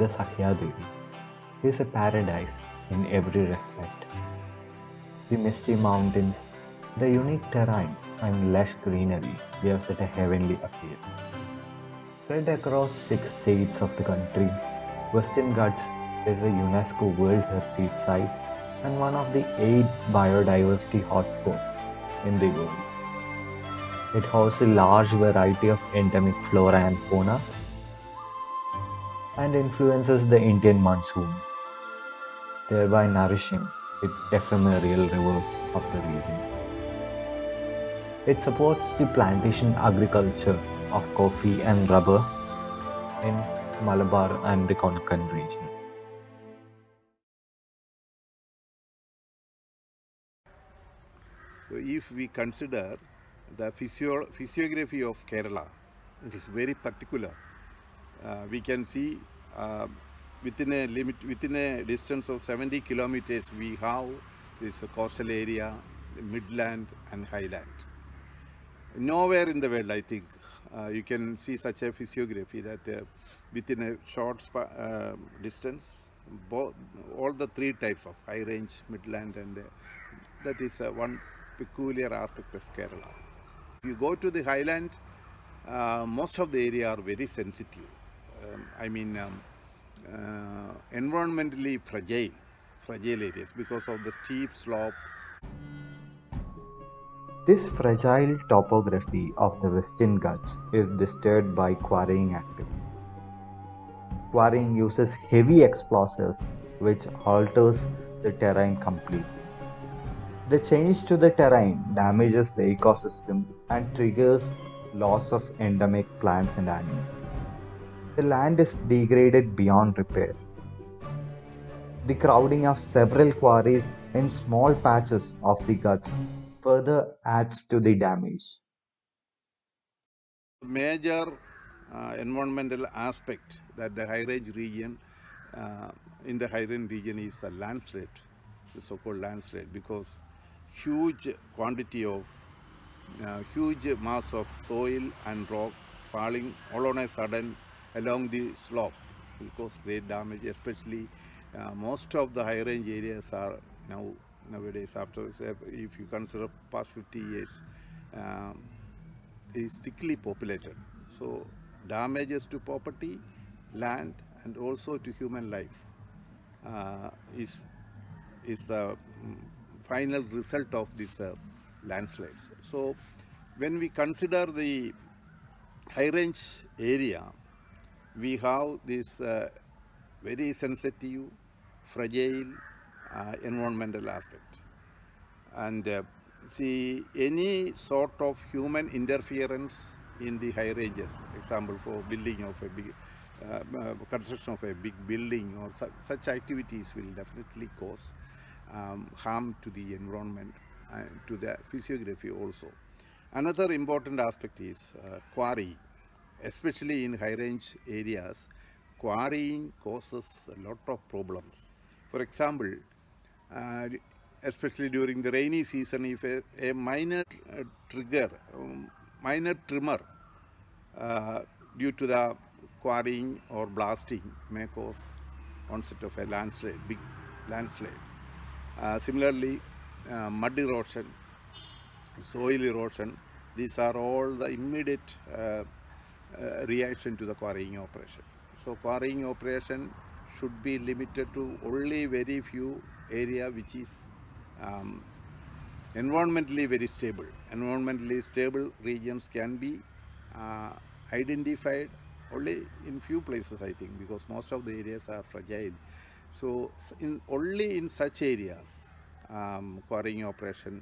the Sahyadri is a paradise in every respect. The misty mountains, the unique terrain, and lush greenery gives it a heavenly appeal. Spread across 6 states of the country, Western Ghats is a UNESCO World Heritage Site and one of the 8 biodiversity hotspots in the world. It hosts a large variety of endemic flora and fauna and influences the Indian monsoon, thereby nourishing its ephemeral rivers of the region. It supports the plantation agriculture of coffee and rubber in Malabar and the Konkan region. So if we consider the physiography of Kerala, it is very particular. We can see uh, within a distance of 70 kilometers, we have this coastal area, midland and highland. Nowhere in the world, I think, you can see such a physiography that within a short distance, all the three types of high range, midland, and that is one peculiar aspect of Kerala. If you go to the highland, most of the area are very sensitive. I mean, environmentally fragile areas because of the steep slope. This fragile topography of the Western Ghats is disturbed by quarrying activity. Quarrying uses heavy explosives which alters the terrain completely. The change to the terrain damages the ecosystem and triggers loss of endemic plants and animals. The land is degraded beyond repair. The crowding of several quarries in small patches of the Ghats further adds to the damage. Major environmental aspect that the high range region uh, in the high range region is a landslide, the so-called landslide, because huge quantity of huge mass of soil and rock falling all on a sudden along the slope will cause great damage. Especially most of the high range areas are nowadays, after if you consider past 50 years, um, is thickly populated. So damages to property, land, and also to human life uh, is is the final result of these landslides. So when we consider the high range area, we have this very sensitive, fragile environmental aspect. And see, any sort of human interference in the high ranges, example for building of a big construction of a big building or such activities will definitely cause harm to the environment and to the physiography also. Another important aspect is quarry, especially in high range areas. Quarrying causes a lot of problems. For example, uh, especially during the rainy season, if a minor trigger, minor tremor due to the quarrying or blasting may cause onset of a landslide, big landslide. Similarly, mud erosion, soil erosion, these are all the immediate reaction to the quarrying operation. So quarrying operation should be limited to only very few area which is um, environmentally very stable. Environmentally stable regions can be uh, identified only in few places, I think, because most of the areas are fragile. So only in such areas, quarrying operation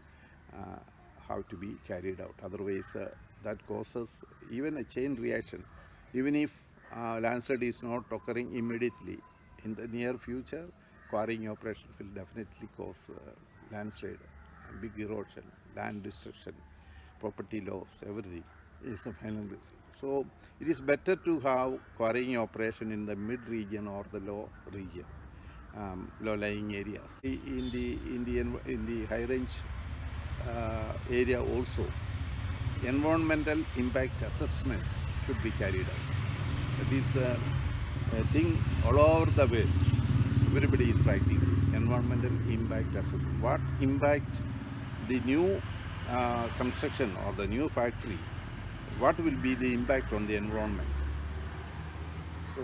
have to be carried out. Otherwise, that causes even a chain reaction. Even if landslide is not occurring immediately, in the near future, quarrying operation will definitely cause landslide, big erosion, land destruction, property loss, everything is the final result. So it is better to have quarrying operation in the mid region or the low region, low-lying areas. In the high range area also, environmental impact assessment should be carried out. That is I think all over the world, everybody is practicing environmental impact assessment. What impact the new construction or the new factory, what will be the impact on the environment? So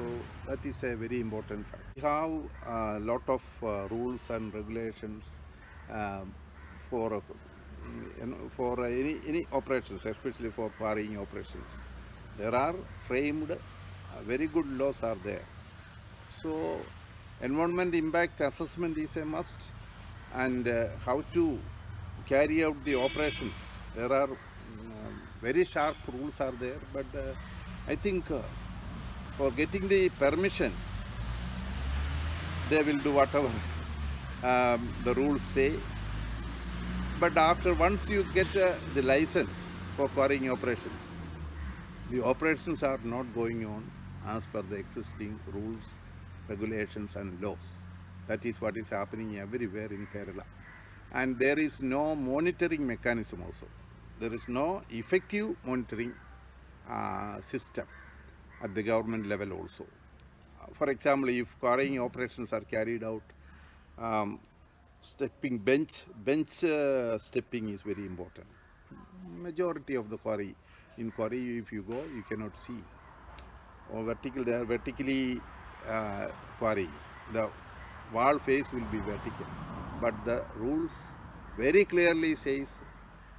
that is a very important fact. We have a lot of rules and regulations um, for any operations, especially for quarrying operations. There are framed very good laws are there. So environment impact assessment is a must, and how to carry out the operations. There are very sharp rules are there, but I think for getting the permission, they will do whatever the rules say. But after once you get the license for quarrying operations, the operations are not going on as per the existing rules, regulations and laws. That is what is happening everywhere in Kerala. And there is no monitoring mechanism also. There is no effective monitoring system at the government level also. For example, if quarrying operations are carried out, stepping stepping is very important. Majority of the quarry, in quarry if you go, you cannot see. Or vertical, they are vertically quarry. The wall face will be vertical. But the rules very clearly says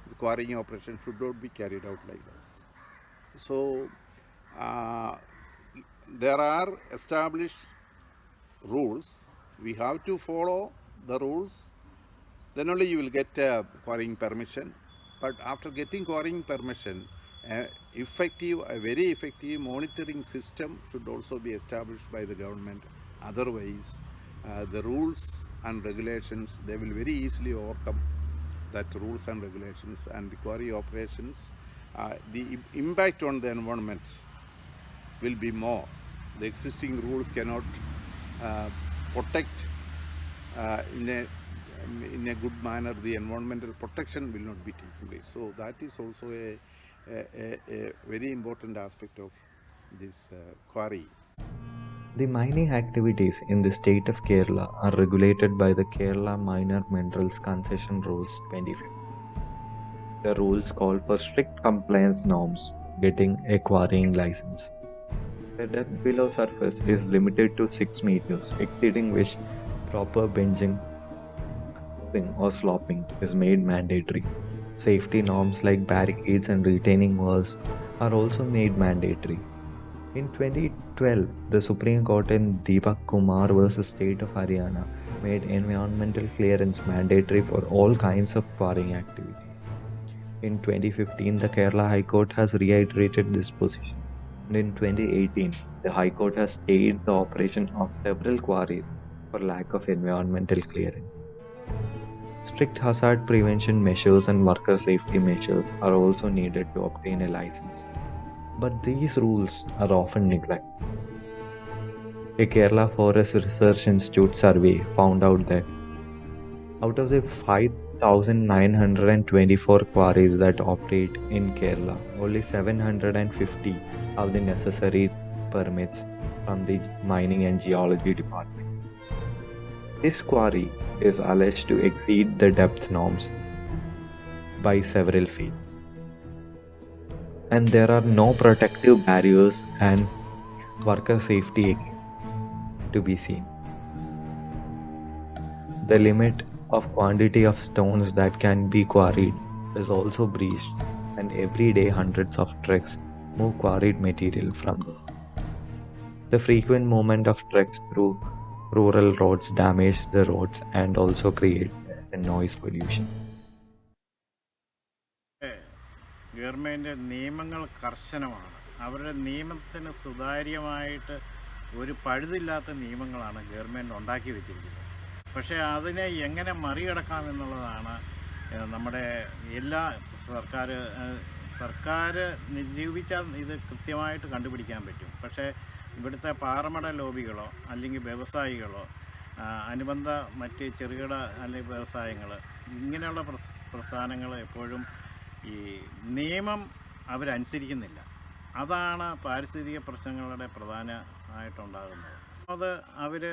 the quarrying operation should not be carried out like that. So there are established rules. We have to follow the rules. Then only you will get quarrying permission. But after getting quarrying permission, a very effective monitoring system should also be established by the government. Otherwise, the rules and regulations, they will very easily overcome that rules and regulations, and the quarry operations, the impact on the environment will be more. The existing rules cannot protect in a good manner. The environmental protection will not be taking place. So that is also a very important aspect of this quarry. The mining activities in the state of Kerala are regulated by the Kerala Minor Minerals Concession Rules 2015. The rules call for strict compliance norms getting a quarrying license. The depth below surface is limited to 6 meters, exceeding which proper benching or sloping is made mandatory. Safety norms like barricades and retaining walls are also made mandatory. In 2012, the Supreme Court in Deepak Kumar vs. State of Haryana made environmental clearance mandatory for all kinds of quarrying activity. In 2015, the Kerala High Court has reiterated this position. And in 2018, the High Court has stayed the operation of several quarries for lack of environmental clearance. Strict hazard prevention measures and worker safety measures are also needed to obtain a license. But these rules are often neglected. A Kerala Forest Research Institute survey found out that out of the 5,924 quarries that operate in Kerala, only 750 have the necessary permits from the Mining and Geology Department. This quarry is alleged to exceed the depth norms by several feet. And there are no protective barriers and worker safety to be seen. The limit of quantity of stones that can be quarried is also breached, and every day hundreds of trucks move quarried material from this. The frequent movement of trucks through rural roads damage the roads and also create dust and noise pollution. Government നിയമങ്ങൾ കർശനമാണ്. അവരുടെ നിയമത്തിന് സുതാര്യമായിട്ട് ഒരു പഴുതില്ലാത്ത നിയമങ്ങളാണ് government ഉണ്ടാക്കി വെച്ചിരിക്കുന്നത്. പക്ഷേ അതിനെ എങ്ങനെ മറികടക്കാമെന്നുള്ളതാണ് നമ്മുടെ എല്ലാ സർക്കാർ നിരൂപിച്ചാൽ ഇത് കൃത്യമായിട്ട് കണ്ടുപിടിക്കാൻ പറ്റും. പക്ഷേ ഇവിടുത്തെ പാറമട ലോബികളോ അല്ലെങ്കിൽ വ്യവസായികളോ അനുബന്ധ മറ്റ് ചെറുകിട അല്ലെങ്കിൽ വ്യവസായങ്ങൾ ഇങ്ങനെയുള്ള പ്രസ്ഥാനങ്ങൾ എപ്പോഴും ഈ നിയമം അവരനുസരിക്കുന്നില്ല. അതാണ് പാരിസ്ഥിതിക പ്രശ്നങ്ങളുടെ പ്രധാനമായിട്ടുണ്ടാകുന്നത്. അത് അവർ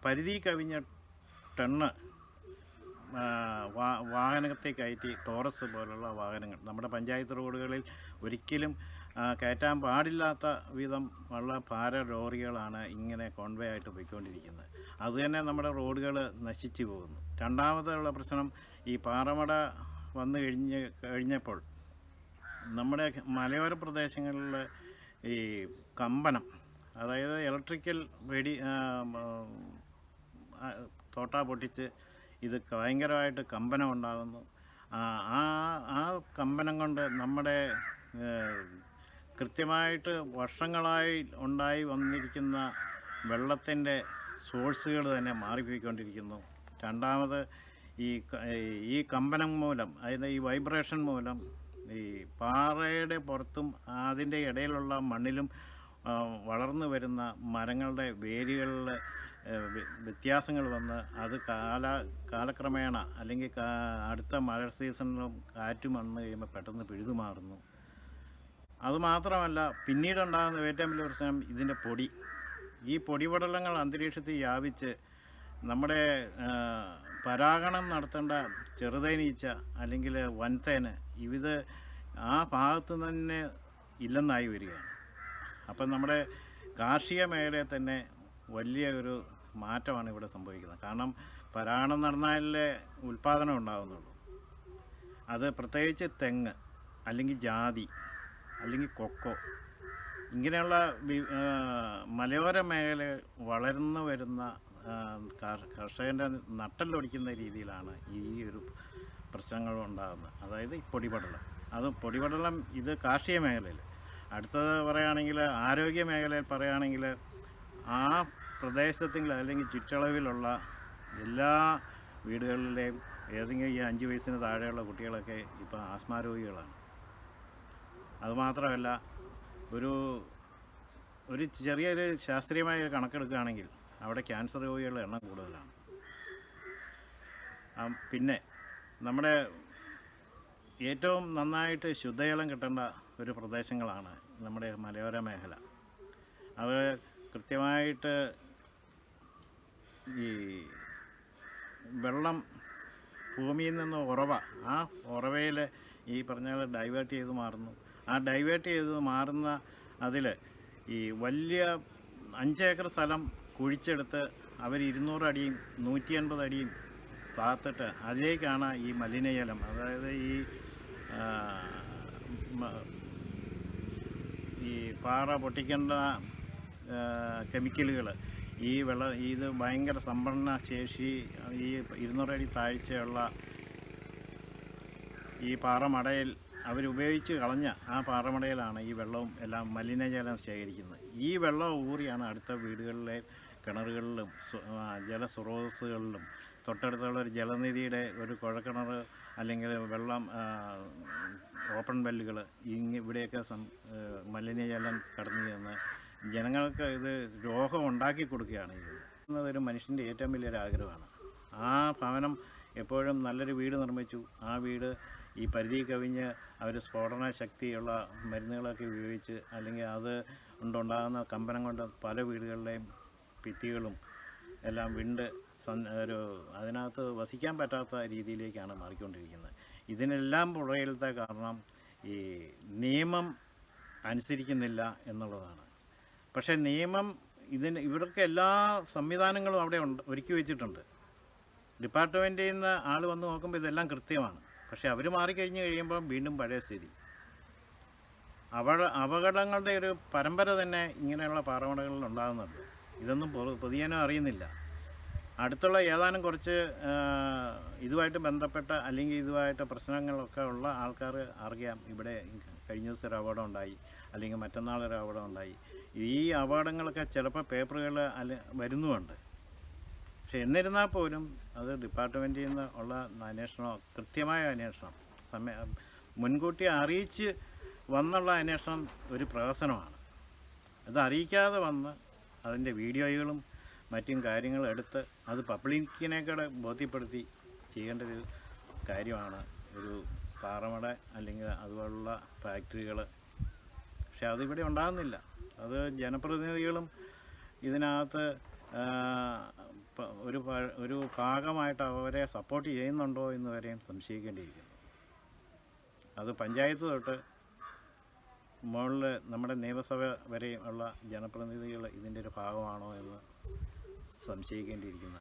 പരിധി കവിഞ്ഞ ടണ്ണ് വാഹനത്തെ കയറ്റി ടോറസ് പോലുള്ള വാഹനങ്ങൾ നമ്മുടെ പഞ്ചായത്ത് റോഡുകളിൽ ഒരിക്കലും കയറ്റാൻ പാടില്ലാത്ത വിധം ഉള്ള ഭാര ലോറികളാണ് ഇങ്ങനെ കോൺവേ ആയിട്ട് പോയിക്കൊണ്ടിരിക്കുന്നത്. അതുതന്നെ നമ്മുടെ റോഡുകൾ നശിച്ചു പോകുന്നു. രണ്ടാമതുള്ള പ്രശ്നം, ഈ പാറമട വന്നു കഴിഞ്ഞപ്പോൾ നമ്മുടെ മലയോര പ്രദേശങ്ങളിൽ ഈ കമ്പനം, അതായത് ഇലക്ട്രിക്കൽ തോട്ട പൊട്ടിച്ച് ഇത് ഭയങ്കരമായിട്ട് കമ്പനം ഉണ്ടാകുന്നു. ആ കമ്പനം കൊണ്ട് നമ്മുടെ കൃത്യമായിട്ട് വർഷങ്ങളായി ഉണ്ടായി വന്നിരിക്കുന്ന വെള്ളത്തിൻ്റെ സോഴ്സുകൾ തന്നെ മാറിപ്പോയിക്കൊണ്ടിരിക്കുന്നു. രണ്ടാമത് ഈ കമ്പനം മൂലം, അതിൻ്റെ ഈ വൈബ്രേഷൻ മൂലം ഈ പാറയുടെ പുറത്തും അതിൻ്റെ ഇടയിലുള്ള മണ്ണിലും വളർന്നു വരുന്ന മരങ്ങളുടെ വേരുകളിൽ വ്യത്യാസങ്ങൾ വന്ന് അത് കാലക്രമേണ അല്ലെങ്കിൽ അടുത്ത മഴ സീസണിലും കാറ്റും വന്നു കഴിയുമ്പോൾ പെട്ടെന്ന് പിഴുതുമാറുന്നു. അതുമാത്രമല്ല, പിന്നീടുണ്ടാകുന്ന ഏറ്റവും വലിയ പ്രശ്നം ഇതിൻ്റെ പൊടി. ഈ പൊടിപടലങ്ങൾ അന്തരീക്ഷത്തിൽ വ്യാപിച്ച് നമ്മുടെ പരാഗണം നടത്തേണ്ട ചെറുതേനീച്ച അല്ലെങ്കിൽ വൻതേന് ഇത് ആ ഭാഗത്ത് തന്നെ ഇല്ലെന്നായി വരികയാണ്. അപ്പം നമ്മുടെ കാർഷിക മേഖലയിൽ തന്നെ വലിയ ഒരു മാറ്റമാണ് ഇവിടെ സംഭവിക്കുന്നത്. കാരണം പരാഗണം നടന്നാലേ ഉൽപ്പാദനം ഉണ്ടാകുന്നുള്ളൂ. അത് പ്രത്യേകിച്ച് തെങ്ങ് അല്ലെങ്കിൽ ജാതി അല്ലെങ്കിൽ കൊക്കോ ഇങ്ങനെയുള്ള മലയോര മേഖല വളർന്നു വരുന്ന കർഷകൻ്റെ നട്ടലൊടിക്കുന്ന രീതിയിലാണ് ഈ ഒരു പ്രശ്നങ്ങൾ ഉണ്ടാകുന്നത്. അതായത് പൊടിപടലം. പൊടിപടലം ഇത് കാർഷിക മേഖലയിൽ. അടുത്തത് പറയുകയാണെങ്കിൽ ആരോഗ്യ മേഖലയിൽ പറയുകയാണെങ്കിൽ ആ പ്രദേശത്തിൽ അല്ലെങ്കിൽ ചുറ്റളവിലുള്ള എല്ലാ വീടുകളിലെയും ഏതെങ്കിലും ഈ 5 വയസ്സിന് താഴെയുള്ള കുട്ടികളൊക്കെ ഇപ്പോൾ ആസ്മ രോഗികളാണ്. അതുമാത്രമല്ല, ഒരു ചെറിയൊരു ശാസ്ത്രീയമായ കണക്കെടുക്കുകയാണെങ്കിൽ അവിടെ ക്യാൻസർ രോഗികളുടെ എണ്ണം കൂടുതലാണ്. പിന്നെ നമ്മുടെ ഏറ്റവും നന്നായിട്ട് ശുദ്ധജലം കിട്ടേണ്ട ഒരു പ്രദേശങ്ങളാണ് നമ്മുടെ മലയോര മേഖല. അവർ കൃത്യമായിട്ട് ഈ വെള്ളം ഭൂമിയിൽ നിന്ന് ആ ഉറവയിൽ ഈ പറഞ്ഞ ഡൈവേർട്ട് ചെയ്ത് മാറുന്നു. ആ ഡൈവേർട്ട് ചെയ്ത് മാറുന്ന അതിൽ ഈ വലിയ 5 ഏക്കർ സ്ഥലം കുഴിച്ചെടുത്ത് അവർ 200 അടിയും 180 അടിയും താത്തിട്ട് അതിലേക്കാണ് ഈ മലിനജലം, അതായത് ഈ പാറ പൊട്ടിക്കേണ്ട കെമിക്കലുകൾ ഇത് ഭയങ്കര സംഭരണ ശേഷി ഈ 200 അടി താഴ്ചയുള്ള ഈ പാറമടയിൽ അവരുപയോഗിച്ച് കളഞ്ഞ ആ പാറമടയിലാണ് ഈ വെള്ളവും എല്ലാം മലിനജലം ശേഖരിക്കുന്നത്. ഈ വെള്ളം ഊറിയാണ് അടുത്ത വീടുകളിലെ കിണറുകളിലും ജലസ്രോതസ്സുകളിലും തൊട്ടടുത്തുള്ള ഒരു ജലനിധിയുടെ ഒരു കുഴൽക്കിണർ അല്ലെങ്കിൽ വെള്ളം ഓപ്പൺ വെല്ലുകൾ ഇവിടെയൊക്കെ മലിനജലം കടന്നു ചെന്ന് ജനങ്ങൾക്ക് ഇത് രോഗം ഉണ്ടാക്കി കൊടുക്കുകയാണ് ചെയ്യുന്നത്. ഒരു മനുഷ്യൻ്റെ ഏറ്റവും വലിയൊരു ആഗ്രഹമാണ്. ആ ഭവനം എപ്പോഴും നല്ലൊരു വീട് നിർമ്മിച്ചു. ആ വീട് ഈ പരിധി കവിഞ്ഞ് അവർ സ്ഫോടന ശക്തിയുള്ള മരുന്നുകളൊക്കെ ഉപയോഗിച്ച് അല്ലെങ്കിൽ അത് കൊണ്ടുണ്ടാകുന്ന കമ്പനം കൊണ്ട് പല വീടുകളിലെയും ഭിത്തികളും എല്ലാം വിണ്ട് അതിനകത്ത് വസിക്കാൻ പറ്റാത്ത രീതിയിലേക്കാണ് മാറിക്കൊണ്ടിരിക്കുന്നത്. ഇതിനെല്ലാം പുറകിലത്തെ കാരണം ഈ നിയമം അനുസരിക്കുന്നില്ല എന്നുള്ളതാണ്. പക്ഷേ നിയമം ഇവർക്ക് എല്ലാ സംവിധാനങ്ങളും അവിടെ ഒരുക്കി വെച്ചിട്ടുണ്ട്. ഡിപ്പാർട്ട്മെൻറ്റിൽ നിന്ന് ആൾ വന്ന് നോക്കുമ്പോൾ ഇതെല്ലാം കൃത്യമാണ്. പക്ഷേ അവർ മാറിക്കഴിഞ്ഞ് കഴിയുമ്പോൾ വീണ്ടും പഴയ സ്ഥിതി. അപകടങ്ങളുടെ ഒരു പരമ്പര തന്നെ ഇങ്ങനെയുള്ള പാറമടകളിൽ ഉണ്ടാകുന്നുണ്ട്. ഇതൊന്നും പൊതുജനം അറിയുന്നില്ല. അടുത്തുള്ള ഏതാനും കുറച്ച് ഇതുമായിട്ട് ബന്ധപ്പെട്ട അല്ലെങ്കിൽ ഇതുമായിട്ട് പ്രശ്നങ്ങളൊക്കെ ഉള്ള ആൾക്കാർ അറിയാം. ഇവിടെ കഴിഞ്ഞ ദിവസം ഒരു അപകടം ഉണ്ടായി, അല്ലെങ്കിൽ മറ്റന്നാളൊരു അപകടം ഉണ്ടായി. ഈ അപകടങ്ങളൊക്കെ ചിലപ്പോൾ പേപ്പറുകൾ വരുന്നുമുണ്ട്. പക്ഷെ എന്നിരുന്നാൽ പോലും അത് ഡിപ്പാർട്ട്മെൻറ്റിൽ നിന്ന് ഉള്ള അന്വേഷണം, കൃത്യമായ അന്വേഷണം, മുൻകൂട്ടി അറിയിച്ച് വന്നുള്ള അന്വേഷണം ഒരു പ്രഹസനമാണ്. അത് അറിയിക്കാതെ വന്ന് അതിൻ്റെ വീഡിയോകളും മറ്റും കാര്യങ്ങൾ എടുത്ത് അത് പബ്ലിക്കിനെക്കൂടെ ബോധ്യപ്പെടുത്തി ചെയ്യേണ്ട ഒരു കാര്യമാണ് ഒരു പാറമട അല്ലെങ്കിൽ അതുപോലുള്ള ഫാക്ടറികൾ. പക്ഷെ പക്ഷെ അതിവിടെ ഉണ്ടാകുന്നില്ല. അത് ജനപ്രതിനിധികളും ഇതിനകത്ത് ഒരു ഭാഗമായിട്ട് അവരെ സപ്പോർട്ട് ചെയ്യുന്നുണ്ടോ എന്ന് വരെയും സംശയിക്കേണ്ടിയിരിക്കുന്നു. അത് പഞ്ചായത്ത് തൊട്ട് മുകളിൽ നമ്മുടെ നിയമസഭ വരെയും ഉള്ള ജനപ്രതിനിധികൾ ഇതിൻ്റെ ഒരു ഭാഗമാണോ എന്ന് സംശയിക്കേണ്ടിയിരിക്കുന്നു.